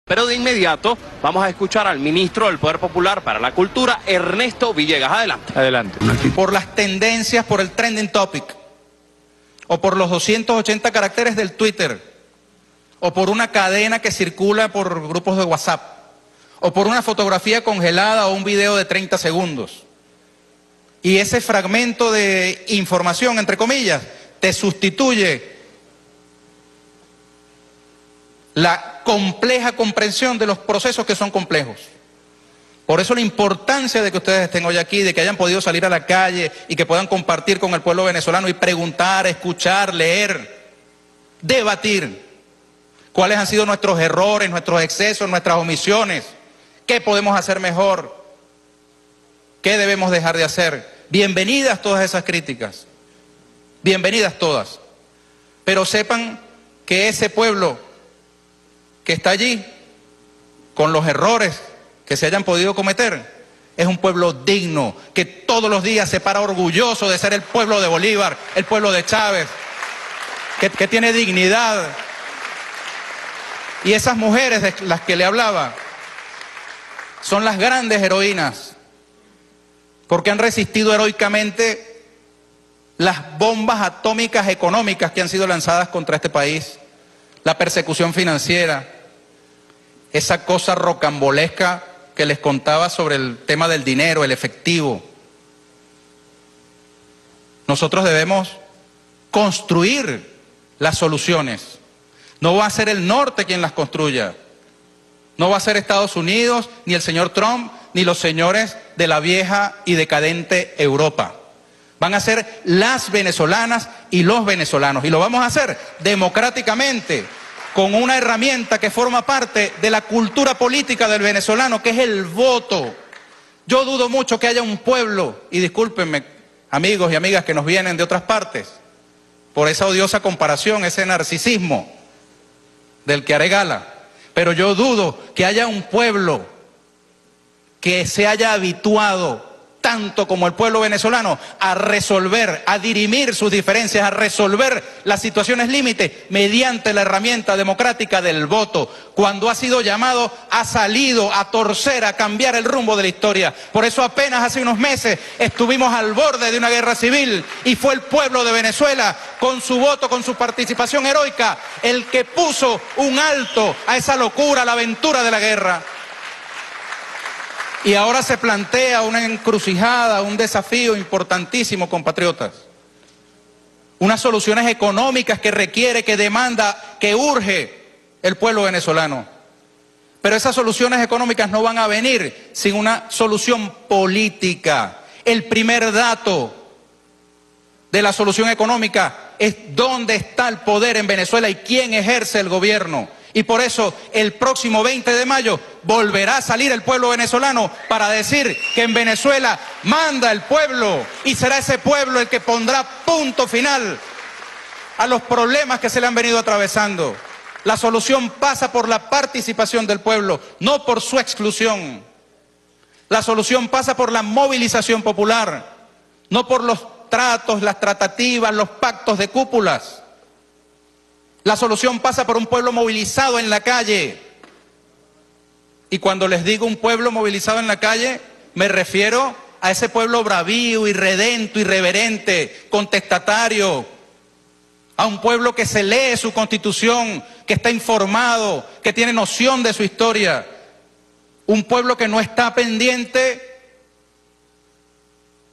Pero de inmediato vamos a escuchar al ministro del Poder Popular para la Cultura, Ernesto Villegas. Adelante. Adelante. Por las tendencias, por el trending topic, o por los 280 caracteres del Twitter, o por una cadena que circula por grupos de WhatsApp, o por una fotografía congelada o un video de 30 segundos. Y ese fragmento de información, entre comillas, te sustituye la compleja comprensión de los procesos que son complejos. Por eso la importancia de que ustedes estén hoy aquí, de que hayan podido salir a la calle y que puedan compartir con el pueblo venezolano y preguntar, escuchar, leer, debatir cuáles han sido nuestros errores, nuestros excesos, nuestras omisiones, qué podemos hacer mejor, qué debemos dejar de hacer. Bienvenidas todas esas críticas, bienvenidas todas, pero sepan que ese pueblo que está allí, con los errores que se hayan podido cometer, es un pueblo digno, que todos los días se para orgulloso de ser el pueblo de Bolívar, el pueblo de Chávez, que tiene dignidad. Y esas mujeres de las que le hablaba son las grandes heroínas, porque han resistido heroicamente las bombas atómicas económicas que han sido lanzadas contra este país, la persecución financiera, esa cosa rocambolesca que les contaba sobre el tema del dinero, el efectivo. Nosotros debemos construir las soluciones. No va a ser el norte quien las construya. No va a ser Estados Unidos, ni el señor Trump, ni los señores de la vieja y decadente Europa. Van a ser las venezolanas y los venezolanos. Y lo vamos a hacer democráticamente, con una herramienta que forma parte de la cultura política del venezolano, que es el voto. Yo dudo mucho que haya un pueblo, y discúlpenme, amigos y amigas que nos vienen de otras partes, por esa odiosa comparación, ese narcisismo del que haré gala, pero yo dudo que haya un pueblo que se haya habituado tanto como el pueblo venezolano a resolver, a dirimir sus diferencias, a resolver las situaciones límite mediante la herramienta democrática del voto. Cuando ha sido llamado, ha salido a torcer, a cambiar el rumbo de la historia. Por eso apenas hace unos meses estuvimos al borde de una guerra civil y fue el pueblo de Venezuela, con su voto, con su participación heroica, el que puso un alto a esa locura, a la aventura de la guerra. Y ahora se plantea una encrucijada, un desafío importantísimo, compatriotas. Unas soluciones económicas que requiere, que demanda, que urge el pueblo venezolano. Pero esas soluciones económicas no van a venir sin una solución política. El primer dato de la solución económica es dónde está el poder en Venezuela y quién ejerce el gobierno. Y por eso el próximo 20 de mayo volverá a salir el pueblo venezolano para decir que en Venezuela manda el pueblo y será ese pueblo el que pondrá punto final a los problemas que se le han venido atravesando. La solución pasa por la participación del pueblo, no por su exclusión. La solución pasa por la movilización popular, no por los tratos, las tratativas, los pactos de cúpulas. La solución pasa por un pueblo movilizado en la calle. Y cuando les digo un pueblo movilizado en la calle, me refiero a ese pueblo bravío, irredento, irreverente, contestatario. A un pueblo que se lee su constitución, que está informado, que tiene noción de su historia. Un pueblo que no está pendiente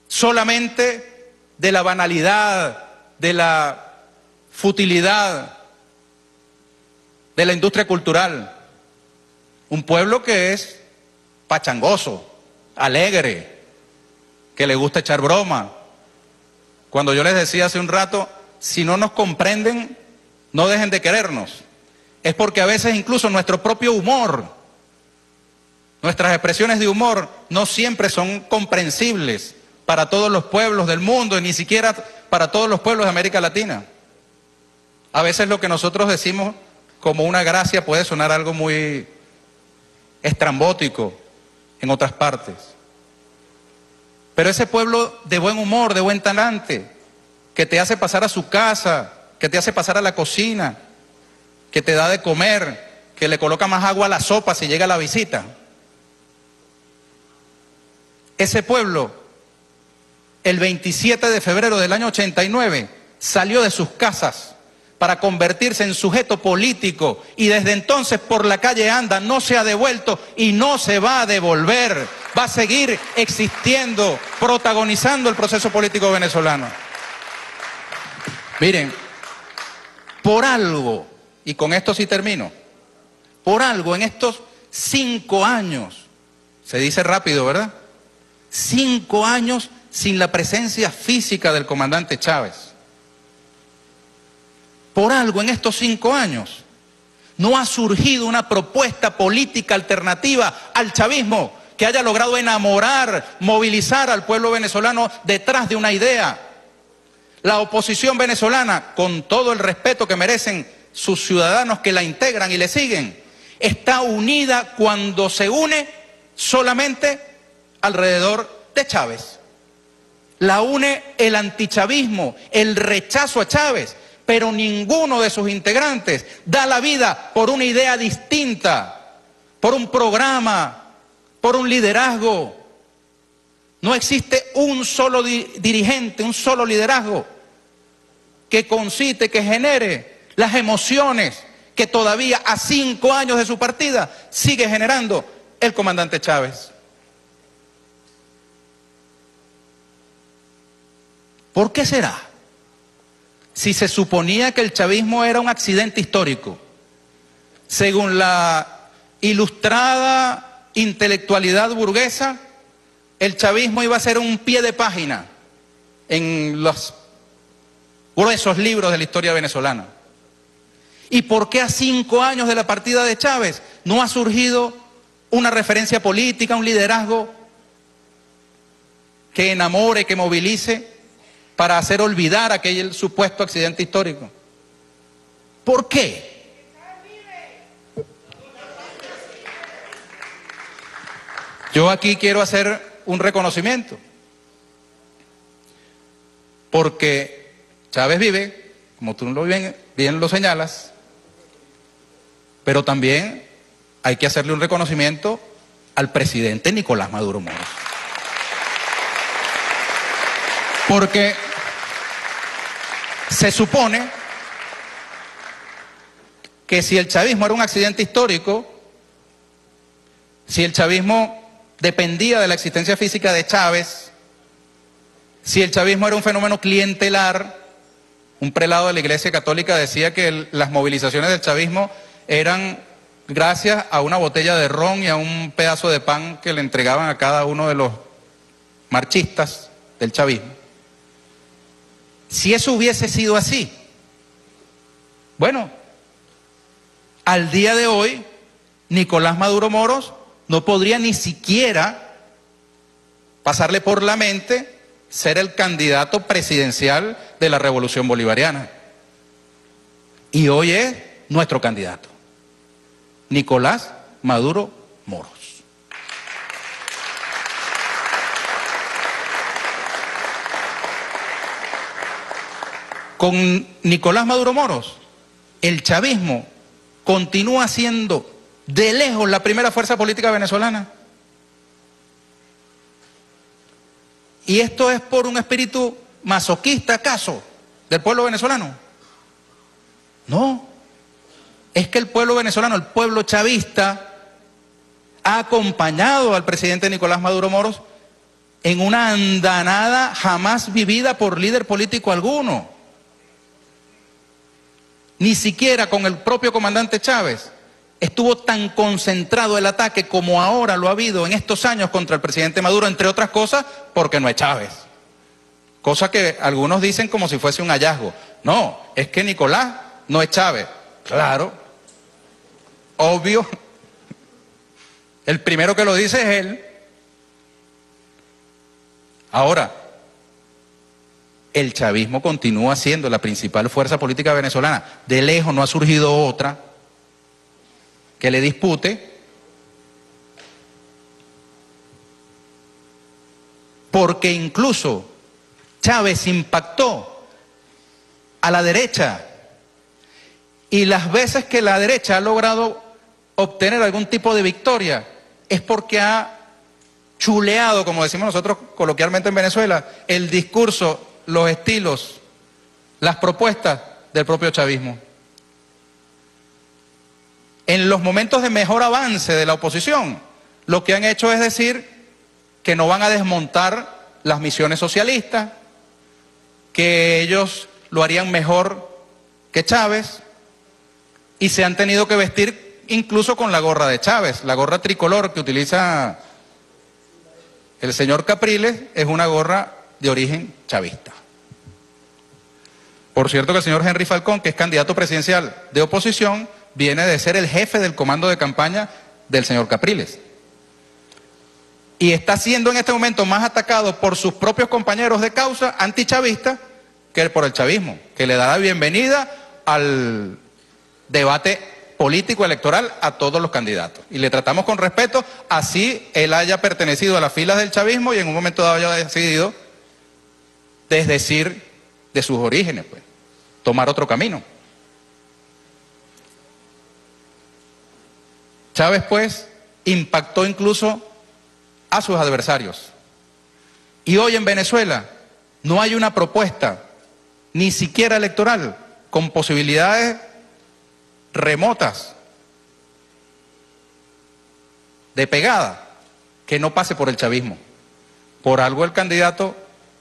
solamente de la banalidad, de la futilidad, de la industria cultural. Un pueblo que es pachangoso, alegre, que le gusta echar broma. Cuando yo les decía hace un rato, si no nos comprenden, no dejen de querernos. Es porque a veces incluso nuestro propio humor, nuestras expresiones de humor no siempre son comprensibles para todos los pueblos del mundo, y ni siquiera para todos los pueblos de América Latina. A veces lo que nosotros decimos como una gracia puede sonar algo muy estrambótico en otras partes. Pero ese pueblo de buen humor, de buen talante, que te hace pasar a su casa, que te hace pasar a la cocina, que te da de comer, que le coloca más agua a la sopa si llega la visita. Ese pueblo, el 27 de febrero del año 89, salió de sus casas para convertirse en sujeto político y desde entonces por la calle anda, no se ha devuelto y no se va a devolver. Va a seguir existiendo, protagonizando el proceso político venezolano. Miren, por algo, y con esto sí termino, por algo en estos 5 años, se dice rápido, ¿verdad? 5 años sin la presencia física del comandante Chávez. Por algo en estos 5 años no ha surgido una propuesta política alternativa al chavismo que haya logrado enamorar, movilizar al pueblo venezolano detrás de una idea. La oposición venezolana, con todo el respeto que merecen sus ciudadanos que la integran y le siguen, está unida cuando se une solamente alrededor de Chávez. La une el antichavismo, el rechazo a Chávez, pero ninguno de sus integrantes da la vida por una idea distinta, por un programa, por un liderazgo. No existe un solo dirigente, un solo liderazgo que concite, que genere las emociones que todavía a 5 años de su partida sigue generando el comandante Chávez. ¿Por qué será? Si se suponía que el chavismo era un accidente histórico, según la ilustrada intelectualidad burguesa, el chavismo iba a ser un pie de página en los gruesos libros de la historia venezolana. ¿Y por qué a 5 años de la partida de Chávez no ha surgido una referencia política, un liderazgo que enamore, que movilice para hacer olvidar aquel supuesto accidente histórico? ¿Por qué? Yo aquí quiero hacer un reconocimiento, porque Chávez vive, como tú bien lo señalas, pero también hay que hacerle un reconocimiento al presidente Nicolás Maduro Moros. Porque se supone que si el chavismo era un accidente histórico, si el chavismo dependía de la existencia física de Chávez, si el chavismo era un fenómeno clientelar, un prelado de la Iglesia Católica decía que las movilizaciones del chavismo eran gracias a una botella de ron y a un pedazo de pan que le entregaban a cada uno de los marchistas del chavismo. Si eso hubiese sido así, bueno, al día de hoy, Nicolás Maduro Moros no podría ni siquiera pasarle por la mente ser el candidato presidencial de la Revolución Bolivariana. Y hoy es nuestro candidato, Nicolás Maduro Moros. Con Nicolás Maduro Moros, el chavismo continúa siendo de lejos la primera fuerza política venezolana. ¿Y esto es por un espíritu masoquista, acaso, del pueblo venezolano? No, es que el pueblo venezolano, el pueblo chavista, ha acompañado al presidente Nicolás Maduro Moros en una andanada jamás vivida por líder político alguno. Ni siquiera con el propio comandante Chávez estuvo tan concentrado el ataque como ahora lo ha habido en estos años contra el presidente Maduro, entre otras cosas, porque no es Chávez. Cosa que algunos dicen como si fuese un hallazgo. No, es que Nicolás no es Chávez. Claro, obvio. El primero que lo dice es él. Ahora, el chavismo continúa siendo la principal fuerza política venezolana. De lejos no ha surgido otra que le dispute, porque incluso Chávez impactó a la derecha, y las veces que la derecha ha logrado obtener algún tipo de victoria es porque ha chuleado, como decimos nosotros coloquialmente en Venezuela, el discurso, los estilos, las propuestas del propio chavismo. En los momentos de mejor avance de la oposición, lo que han hecho es decir que no van a desmontar las misiones socialistas, que ellos lo harían mejor que Chávez, y se han tenido que vestir incluso con la gorra de Chávez. La gorra tricolor que utiliza el señor Capriles es una gorra de origen chavista. Por cierto que el señor Henry Falcón, que es candidato presidencial de oposición, viene de ser el jefe del comando de campaña del señor Capriles. Y está siendo en este momento más atacado por sus propios compañeros de causa antichavistas que por el chavismo, que le da la bienvenida al debate político electoral a todos los candidatos. Y le tratamos con respeto, así él haya pertenecido a las filas del chavismo y en un momento dado haya decidido desdecir de sus orígenes, pues, tomar otro camino. Chávez, pues, impactó incluso a sus adversarios. Y hoy en Venezuela no hay una propuesta, ni siquiera electoral, con posibilidades remotas de pegada, que no pase por el chavismo. Por algo el candidato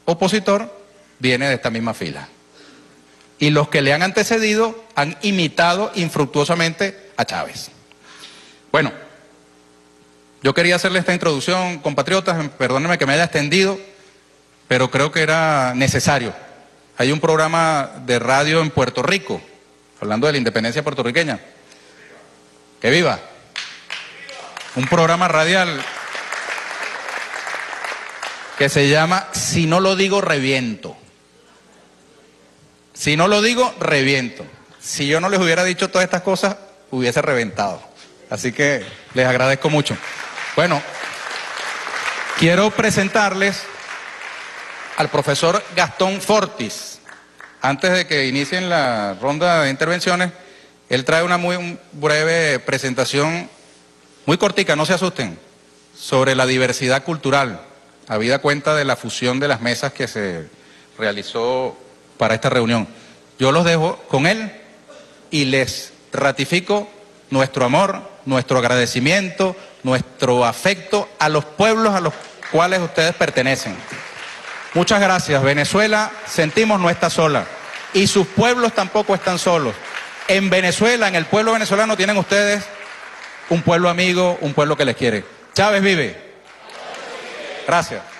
opositor viene de esta misma fila. Y los que le han antecedido han imitado infructuosamente a Chávez. Bueno, yo quería hacerle esta introducción, compatriotas, perdónenme que me haya extendido, pero creo que era necesario. Hay un programa de radio en Puerto Rico, hablando de la independencia puertorriqueña. ¡Que viva! Un programa radial que se llama Si no lo digo, reviento. Si no lo digo, reviento. Si yo no les hubiera dicho todas estas cosas, hubiese reventado. Así que les agradezco mucho. Bueno, quiero presentarles al profesor Gastón Fortis. Antes de que inicien la ronda de intervenciones, él trae una muy breve presentación, muy cortica, no se asusten, sobre la diversidad cultural, habida cuenta de la fusión de las mesas que se realizó para esta reunión. Yo los dejo con él y les ratifico nuestro amor, nuestro agradecimiento, nuestro afecto a los pueblos a los cuales ustedes pertenecen. Muchas gracias. Venezuela, sentimos, no está sola. Y sus pueblos tampoco están solos. En Venezuela, en el pueblo venezolano, tienen ustedes un pueblo amigo, un pueblo que les quiere. Chávez vive. Gracias.